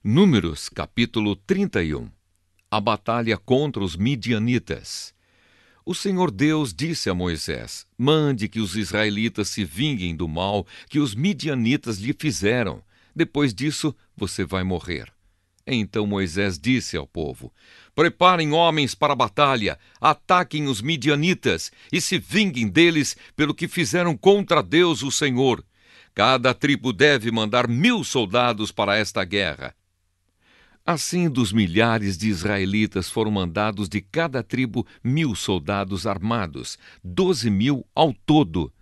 Números, capítulo 31. A batalha contra os midianitas. O Senhor Deus disse a Moisés: mande que os israelitas se vinguem do mal que os midianitas lhe fizeram. Depois disso, você vai morrer. Então Moisés disse ao povo: preparem homens para a batalha, ataquem os midianitas e se vinguem deles pelo que fizeram contra Deus, o Senhor. Cada tribo deve mandar 1000 soldados para esta guerra. Assim, dos milhares de israelitas foram mandados de cada tribo 1000 soldados armados, 12.000 ao todo.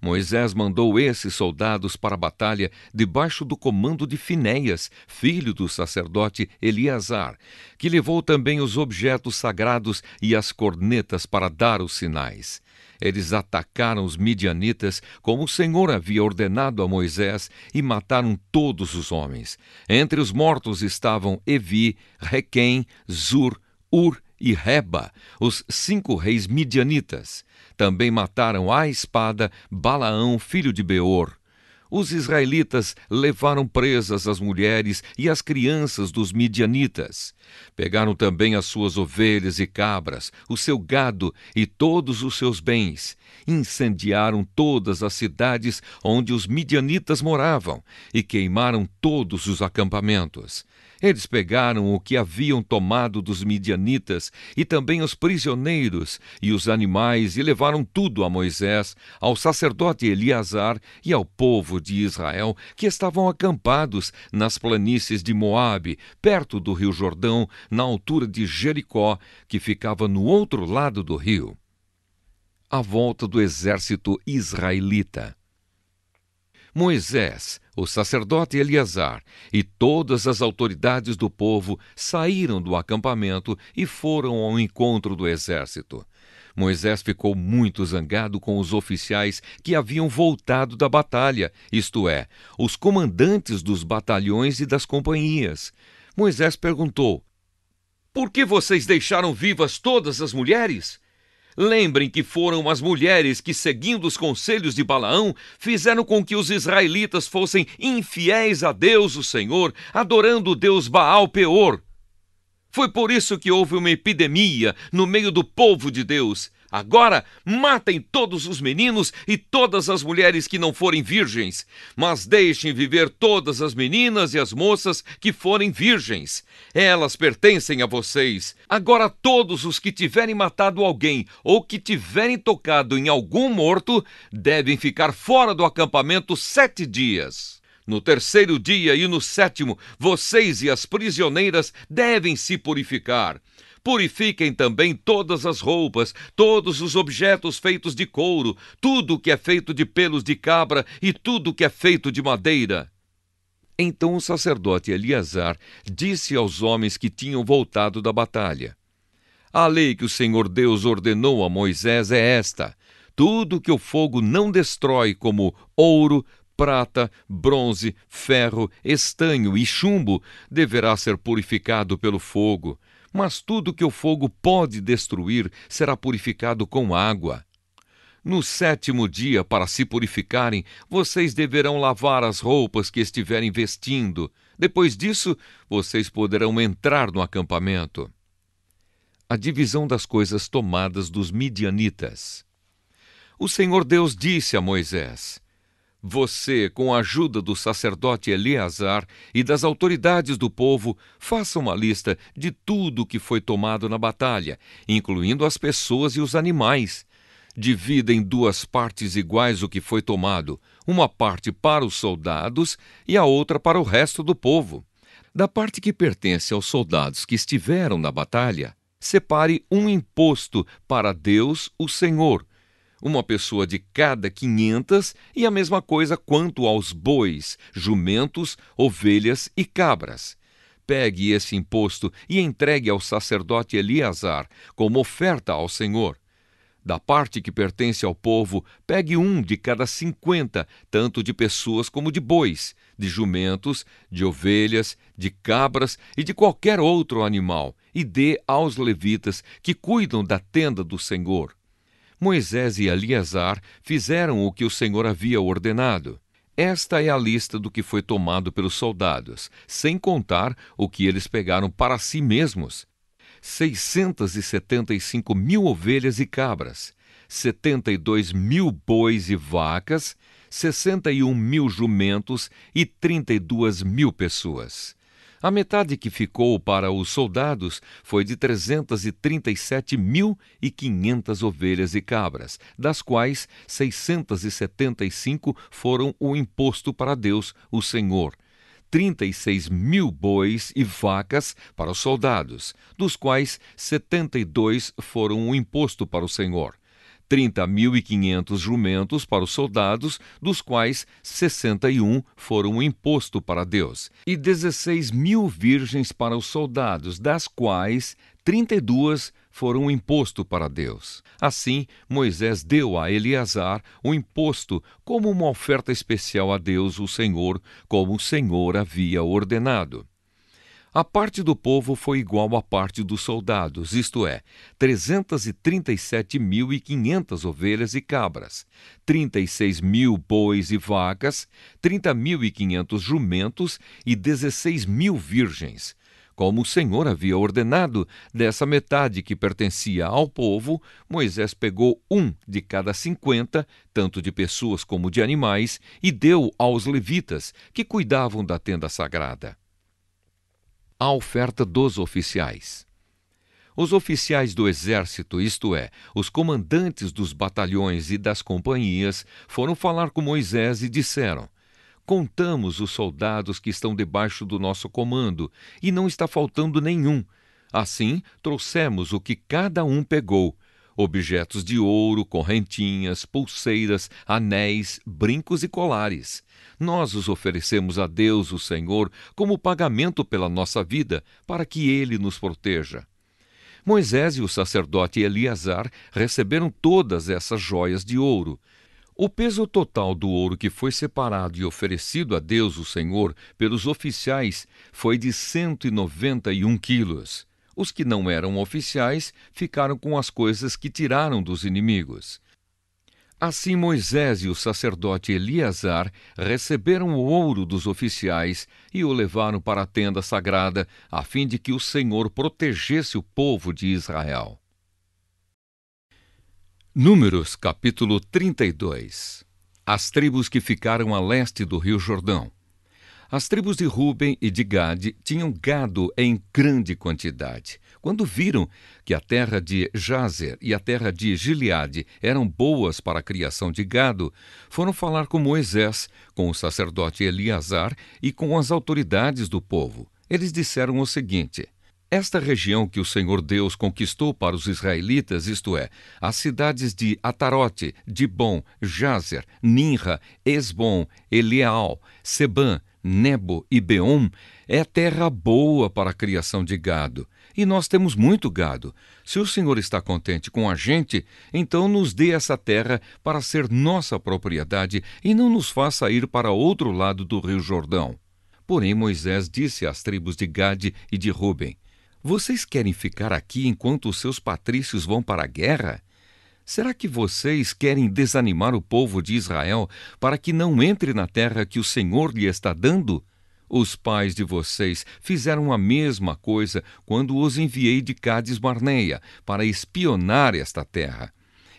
Moisés mandou esses soldados para a batalha debaixo do comando de Finéias, filho do sacerdote Eleazar, que levou também os objetos sagrados e as cornetas para dar os sinais. Eles atacaram os midianitas como o Senhor havia ordenado a Moisés e mataram todos os homens. Entre os mortos estavam Evi, Requém, Zur, Ur e Reba, os 5 reis midianitas. Também mataram à espada Balaão, filho de Beor. Os israelitas levaram presas as mulheres e as crianças dos midianitas. Pegaram também as suas ovelhas e cabras, o seu gado e todos os seus bens. Incendiaram todas as cidades onde os midianitas moravam e queimaram todos os acampamentos. Eles pegaram o que haviam tomado dos midianitas e também os prisioneiros e os animais e levaram tudo a Moisés, ao sacerdote Eleazar e ao povo de Israel que estavam acampados nas planícies de Moabe, perto do rio Jordão, na altura de Jericó, que ficava no outro lado do rio. A volta do exército israelita. Moisés, o sacerdote Eleazar e todas as autoridades do povo saíram do acampamento e foram ao encontro do exército. Moisés ficou muito zangado com os oficiais que haviam voltado da batalha, isto é, os comandantes dos batalhões e das companhias. Moisés perguntou: por que vocês deixaram vivas todas as mulheres? Lembrem que foram as mulheres que, seguindo os conselhos de Balaão, fizeram com que os israelitas fossem infiéis a Deus, o Senhor, adorando o Deus Baal-Peor. Foi por isso que houve uma epidemia no meio do povo de Deus. Agora, matem todos os meninos e todas as mulheres que não forem virgens, mas deixem viver todas as meninas e as moças que forem virgens. Elas pertencem a vocês. Agora todos os que tiverem matado alguém ou que tiverem tocado em algum morto devem ficar fora do acampamento 7 dias. No 3º dia e no 7º, vocês e as prisioneiras devem se purificar. Purifiquem também todas as roupas, todos os objetos feitos de couro, tudo que é feito de pelos de cabra e tudo que é feito de madeira. Então o sacerdote Eleazar disse aos homens que tinham voltado da batalha: a lei que o Senhor Deus ordenou a Moisés é esta: tudo que o fogo não destrói, como ouro, prata, bronze, ferro, estanho e chumbo, deverá ser purificado pelo fogo. Mas tudo que o fogo pode destruir será purificado com água. No 7º dia, para se purificarem, vocês deverão lavar as roupas que estiverem vestindo. Depois disso, vocês poderão entrar no acampamento. A divisão das coisas tomadas dos midianitas. O Senhor Deus disse a Moisés: você, com a ajuda do sacerdote Eleazar e das autoridades do povo, faça uma lista de tudo que foi tomado na batalha, incluindo as pessoas e os animais. Divida em 2 partes iguais o que foi tomado, uma parte para os soldados e a outra para o resto do povo. Da parte que pertence aos soldados que estiveram na batalha, separe um imposto para Deus, o Senhor, uma pessoa de cada 500, e a mesma coisa quanto aos bois, jumentos, ovelhas e cabras. Pegue esse imposto e entregue ao sacerdote Eleazar como oferta ao Senhor. Da parte que pertence ao povo, pegue um de cada 50, tanto de pessoas como de bois, de jumentos, de ovelhas, de cabras e de qualquer outro animal, e dê aos levitas que cuidam da tenda do Senhor. Moisés e Eleazar fizeram o que o Senhor havia ordenado. Esta é a lista do que foi tomado pelos soldados, sem contar o que eles pegaram para si mesmos: 675.000 ovelhas e cabras, 72.000 bois e vacas, 61.000 jumentos e 32.000 pessoas. A metade que ficou para os soldados foi de 337.500 ovelhas e cabras, das quais 675 foram o imposto para Deus, o Senhor. 36.000 bois e vacas para os soldados, dos quais 72 foram o imposto para o Senhor. 30.500 jumentos para os soldados, dos quais 61 foram o imposto para Deus, e 16.000 virgens para os soldados, das quais 32 foram o imposto para Deus. Assim, Moisés deu a Eleazar o imposto como uma oferta especial a Deus, o Senhor, como o Senhor havia ordenado. A parte do povo foi igual à parte dos soldados, isto é, 337.500 ovelhas e cabras, 36.000 bois e vacas, 30.500 jumentos e 16.000 virgens. Como o Senhor havia ordenado, dessa metade que pertencia ao povo, Moisés pegou um de cada 50, tanto de pessoas como de animais, e deu aos levitas, que cuidavam da tenda sagrada. A oferta dos oficiais. Os oficiais do exército, isto é, os comandantes dos batalhões e das companhias, foram falar com Moisés e disseram: contamos os soldados que estão debaixo do nosso comando, e não está faltando nenhum. Assim, trouxemos o que cada um pegou: objetos de ouro, correntinhas, pulseiras, anéis, brincos e colares. Nós os oferecemos a Deus, o Senhor, como pagamento pela nossa vida, para que Ele nos proteja. Moisés e o sacerdote Eleazar receberam todas essas joias de ouro. O peso total do ouro que foi separado e oferecido a Deus, o Senhor, pelos oficiais foi de 191 quilos. Os que não eram oficiais ficaram com as coisas que tiraram dos inimigos. Assim Moisés e o sacerdote Eleazar receberam o ouro dos oficiais e o levaram para a tenda sagrada, a fim de que o Senhor protegesse o povo de Israel. Números, capítulo 32. As tribos que ficaram a leste do rio Jordão. As tribos de Ruben e de Gade tinham gado em grande quantidade. Quando viram que a terra de Jazer e a terra de Gileade eram boas para a criação de gado, foram falar com Moisés, com o sacerdote Eleazar e com as autoridades do povo. Eles disseram o seguinte: esta região que o Senhor Deus conquistou para os israelitas, isto é, as cidades de Atarote, Dibom, Jazer, Ninra, Esbom, Eleal, Sebã, Nebo e Beom, é terra boa para a criação de gado. E nós temos muito gado. Se o Senhor está contente com a gente, então nos dê essa terra para ser nossa propriedade e não nos faça ir para outro lado do rio Jordão. Porém, Moisés disse às tribos de Gade e de Ruben: vocês querem ficar aqui enquanto os seus patrícios vão para a guerra? Será que vocês querem desanimar o povo de Israel para que não entre na terra que o Senhor lhe está dando? Os pais de vocês fizeram a mesma coisa quando os enviei de Cádiz-Barneia para espionar esta terra.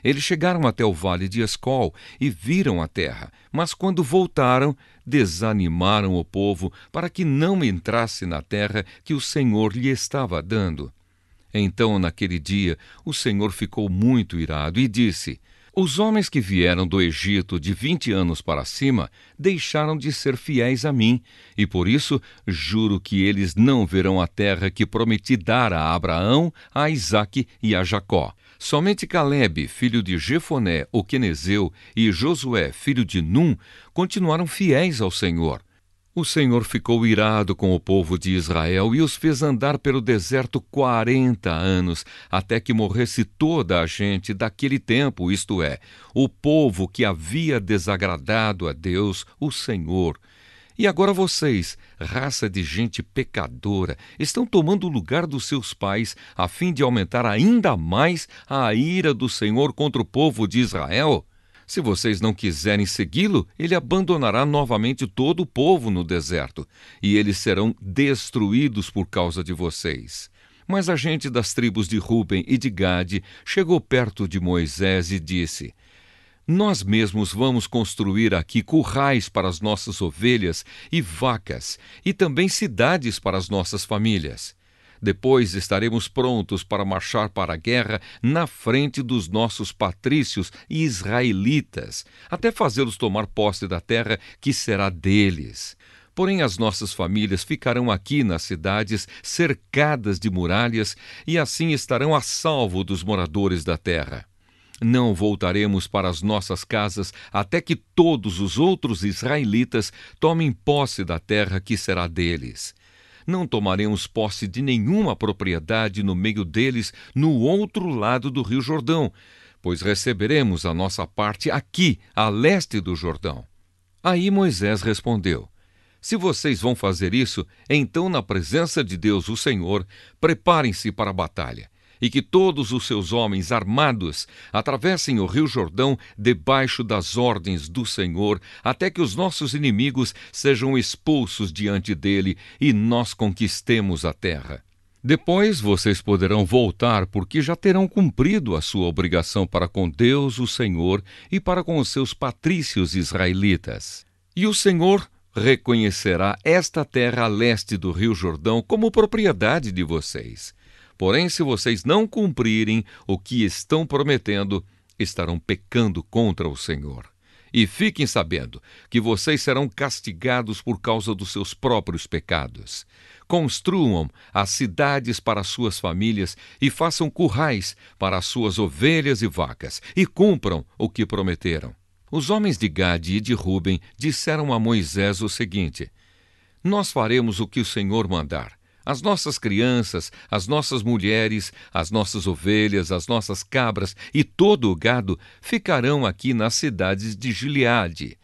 Eles chegaram até o vale de Escol e viram a terra, mas quando voltaram, desanimaram o povo para que não entrasse na terra que o Senhor lhe estava dando. Então, naquele dia, o Senhor ficou muito irado e disse: os homens que vieram do Egito de 20 anos para cima deixaram de ser fiéis a mim, e por isso juro que eles não verão a terra que prometi dar a Abraão, a Isaque e a Jacó. Somente Calebe, filho de Jefoné, o quenezeu, e Josué, filho de Num, continuaram fiéis ao Senhor. O Senhor ficou irado com o povo de Israel e os fez andar pelo deserto 40 anos, até que morresse toda a gente daquele tempo, isto é, o povo que havia desagradado a Deus, o Senhor. E agora vocês, raça de gente pecadora, estão tomando o lugar dos seus pais, a fim de aumentar ainda mais a ira do Senhor contra o povo de Israel? Se vocês não quiserem segui-lo, ele abandonará novamente todo o povo no deserto, e eles serão destruídos por causa de vocês. Mas a gente das tribos de Ruben e de Gade chegou perto de Moisés e disse: Nós mesmos vamos construir aqui currais para as nossas ovelhas e vacas, e também cidades para as nossas famílias. Depois estaremos prontos para marchar para a guerra na frente dos nossos patrícios e israelitas, até fazê-los tomar posse da terra que será deles. Porém, as nossas famílias ficarão aqui nas cidades cercadas de muralhas e assim estarão a salvo dos moradores da terra. Não voltaremos para as nossas casas até que todos os outros israelitas tomem posse da terra que será deles. Não tomaremos posse de nenhuma propriedade no meio deles no outro lado do rio Jordão, pois receberemos a nossa parte aqui, a leste do Jordão. Aí Moisés respondeu: Se vocês vão fazer isso, então na presença de Deus, o Senhor, preparem-se para a batalha, e que todos os seus homens armados atravessem o rio Jordão debaixo das ordens do Senhor, até que os nossos inimigos sejam expulsos diante dele e nós conquistemos a terra. Depois vocês poderão voltar, porque já terão cumprido a sua obrigação para com Deus, o Senhor, e para com os seus patrícios israelitas. E o Senhor reconhecerá esta terra a leste do rio Jordão como propriedade de vocês. Porém, se vocês não cumprirem o que estão prometendo, estarão pecando contra o Senhor. E fiquem sabendo que vocês serão castigados por causa dos seus próprios pecados. Construam as cidades para suas famílias e façam currais para as suas ovelhas e vacas, e cumpram o que prometeram. Os homens de Gade e de Ruben disseram a Moisés o seguinte: Nós faremos o que o Senhor mandar. As nossas crianças, as nossas mulheres, as nossas ovelhas, as nossas cabras e todo o gado ficarão aqui nas cidades de Gileade.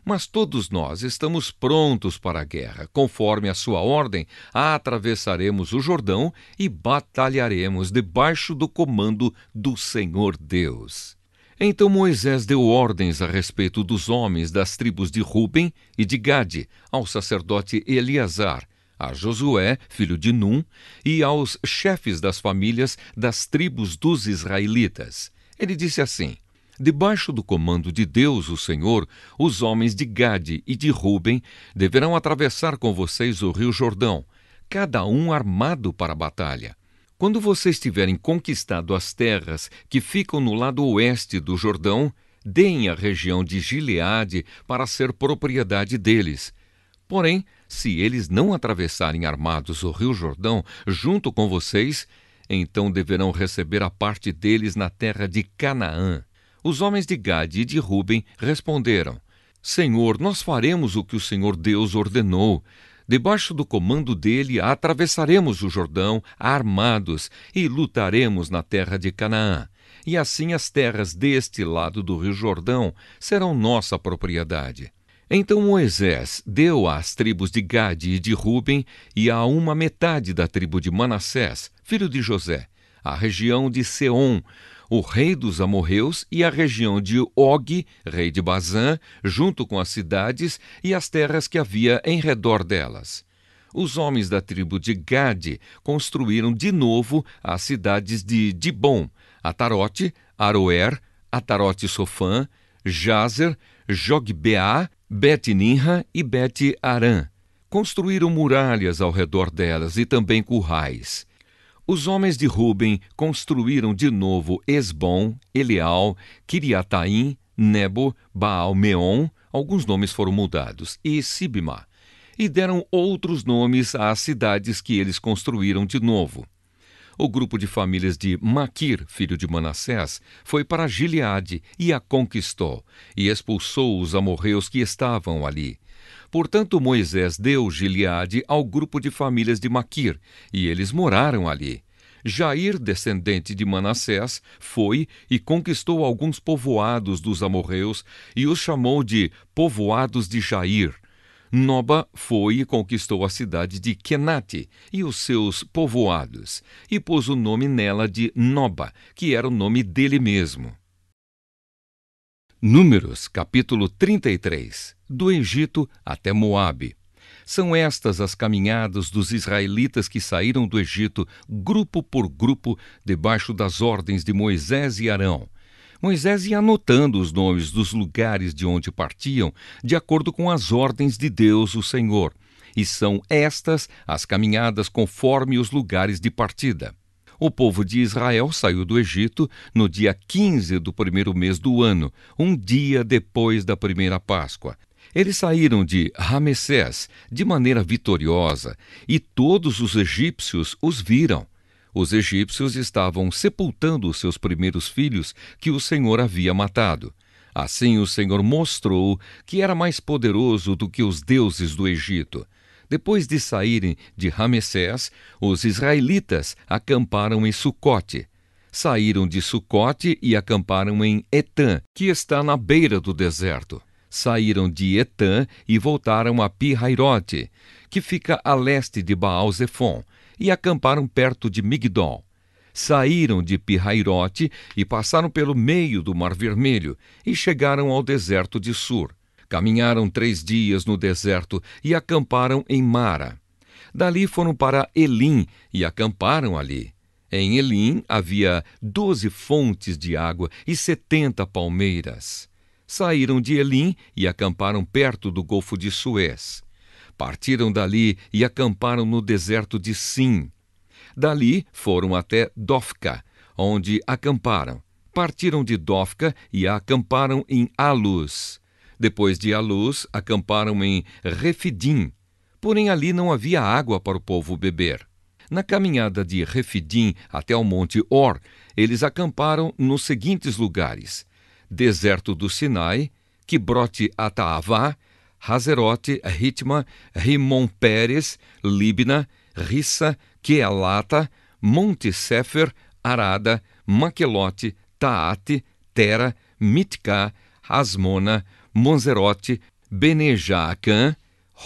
Mas todos nós estamos prontos para a guerra. Conforme a sua ordem, atravessaremos o Jordão e batalharemos debaixo do comando do Senhor Deus. Então Moisés deu ordens a respeito dos homens das tribos de Ruben e de Gade ao sacerdote Eleazar, a Josué, filho de Num, e aos chefes das famílias das tribos dos israelitas. Ele disse assim: Debaixo do comando de Deus, o Senhor, os homens de Gade e de Ruben deverão atravessar com vocês o rio Jordão, cada um armado para a batalha. Quando vocês tiverem conquistado as terras que ficam no lado oeste do Jordão, deem a região de Gileade para ser propriedade deles. Porém, se eles não atravessarem armados o rio Jordão junto com vocês, então deverão receber a parte deles na terra de Canaã. Os homens de Gade e de Ruben responderam: Senhor, nós faremos o que o Senhor Deus ordenou. Debaixo do comando dele atravessaremos o Jordão armados e lutaremos na terra de Canaã. E assim as terras deste lado do rio Jordão serão nossa propriedade. Então Moisés deu às tribos de Gade e de Ruben e a uma metade da tribo de Manassés, filho de José, a região de Seom, o rei dos amorreus, e a região de Og, rei de Bazã, junto com as cidades e as terras que havia em redor delas. Os homens da tribo de Gade construíram de novo as cidades de Dibom, Atarote, Aroer, Atarote-Sofã, Jazer, Jogbeá, Bet-Nimra e Bet-Arã. Construíram muralhas ao redor delas e também currais. Os homens de Ruben construíram de novo Esbom, Eleal, Kiriataim, Nebo, Baal-Meon, alguns nomes foram mudados, e Sibma, e deram outros nomes às cidades que eles construíram de novo. O grupo de famílias de Maquir, filho de Manassés, foi para Gileade e a conquistou, e expulsou os amorreus que estavam ali. Portanto, Moisés deu Gileade ao grupo de famílias de Maquir, e eles moraram ali. Jair, descendente de Manassés, foi e conquistou alguns povoados dos amorreus e os chamou de povoados de Jair. Noba foi e conquistou a cidade de Quenate e os seus povoados, e pôs o nome nela de Noba, que era o nome dele mesmo. Números, capítulo 33. Do Egito até Moabe. São estas as caminhadas dos israelitas que saíram do Egito, grupo por grupo, debaixo das ordens de Moisés e Arão. Moisés ia anotando os nomes dos lugares de onde partiam, de acordo com as ordens de Deus, o Senhor. E são estas as caminhadas conforme os lugares de partida. O povo de Israel saiu do Egito no dia 15 do primeiro mês do ano, um dia depois da primeira Páscoa. Eles saíram de Ramessés de maneira vitoriosa, e todos os egípcios os viram. Os egípcios estavam sepultando os seus primeiros filhos que o Senhor havia matado. Assim o Senhor mostrou que era mais poderoso do que os deuses do Egito. Depois de saírem de Ramessés, os israelitas acamparam em Sucote. Saíram de Sucote e acamparam em Etã, que está na beira do deserto. Saíram de Etã e voltaram a Pi-Hairote, que fica a leste de Baal-Zefon, e acamparam perto de Migdol. Saíram de Pi-Hairote e passaram pelo meio do Mar Vermelho e chegaram ao deserto de Sur. Caminharam 3 dias no deserto e acamparam em Mara. Dali foram para Elim e acamparam ali. Em Elim havia 12 fontes de água e 70 palmeiras. Saíram de Elim e acamparam perto do Golfo de Suez. Partiram dali e acamparam no deserto de Sim. Dali foram até Dofca, onde acamparam. Partiram de Dofca e acamparam em Alus. Depois de Alus, acamparam em Refidim. Porém, ali não havia água para o povo beber. Na caminhada de Refidim até ao monte Or, eles acamparam nos seguintes lugares: deserto do Sinai, Quibrote Ataavá, Hazerote, Ritma, Rimon Pérez, Libna, Rissa, Quealata, Monte Sefer, Arada, Maquelote, Taate, Tera, Mitcá, Asmona, Monzerote, Bene-Jaacã,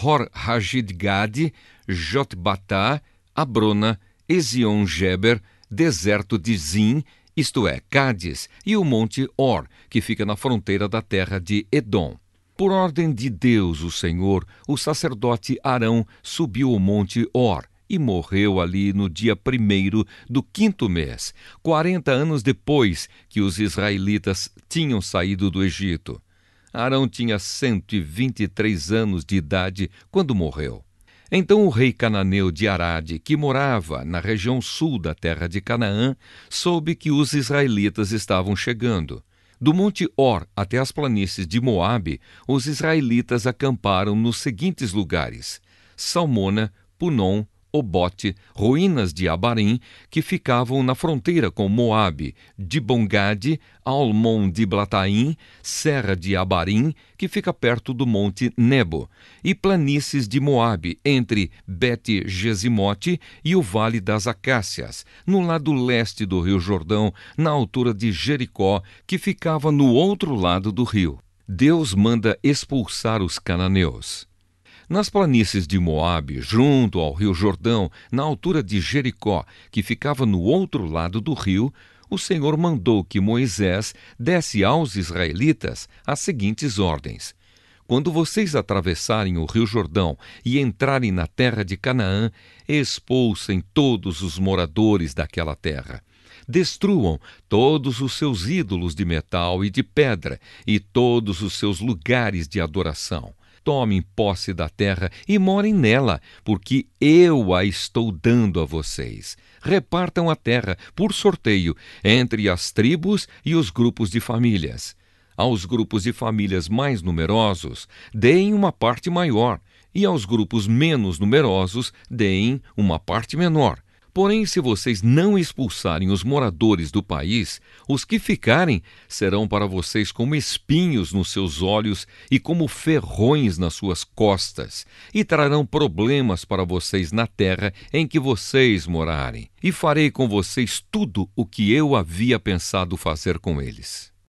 Hor-Hagidgade, Jotbatá, Abrona, Ezion-Geber, deserto de Zim, isto é, Cádiz, e o monte Or, que fica na fronteira da terra de Edom. Por ordem de Deus, o Senhor, o sacerdote Arão subiu o monte Or e morreu ali no dia 1º do 5º mês, 40 anos depois que os israelitas tinham saído do Egito. Arão tinha 123 anos de idade quando morreu. Então o rei cananeu de Arade, que morava na região sul da terra de Canaã, soube que os israelitas estavam chegando. Do monte Or até as planícies de Moabe, os israelitas acamparam nos seguintes lugares: Salmona, Punom, Obote, ruínas de Abarim, que ficavam na fronteira com Moabe, Dibongade, Almon-Diblataim, Serra de Abarim, que fica perto do monte Nebo, e planícies de Moabe, entre Bet-Gesimote e o Vale das Acácias, no lado leste do rio Jordão, na altura de Jericó, que ficava no outro lado do rio. Deus manda expulsar os cananeus. Nas planícies de Moabe, junto ao rio Jordão, na altura de Jericó, que ficava no outro lado do rio, o Senhor mandou que Moisés desse aos israelitas as seguintes ordens: quando vocês atravessarem o rio Jordão e entrarem na terra de Canaã, expulsem todos os moradores daquela terra. Destruam todos os seus ídolos de metal e de pedra e todos os seus lugares de adoração. Tomem posse da terra e morem nela, porque eu a estou dando a vocês. Repartam a terra por sorteio entre as tribos e os grupos de famílias. Aos grupos de famílias mais numerosos, deem uma parte maior, e aos grupos menos numerosos, deem uma parte menor. Porém, se vocês não expulsarem os moradores do país, os que ficarem serão para vocês como espinhos nos seus olhos e como ferrões nas suas costas, e trarão problemas para vocês na terra em que vocês morarem. E farei com vocês tudo o que eu havia pensado fazer com eles.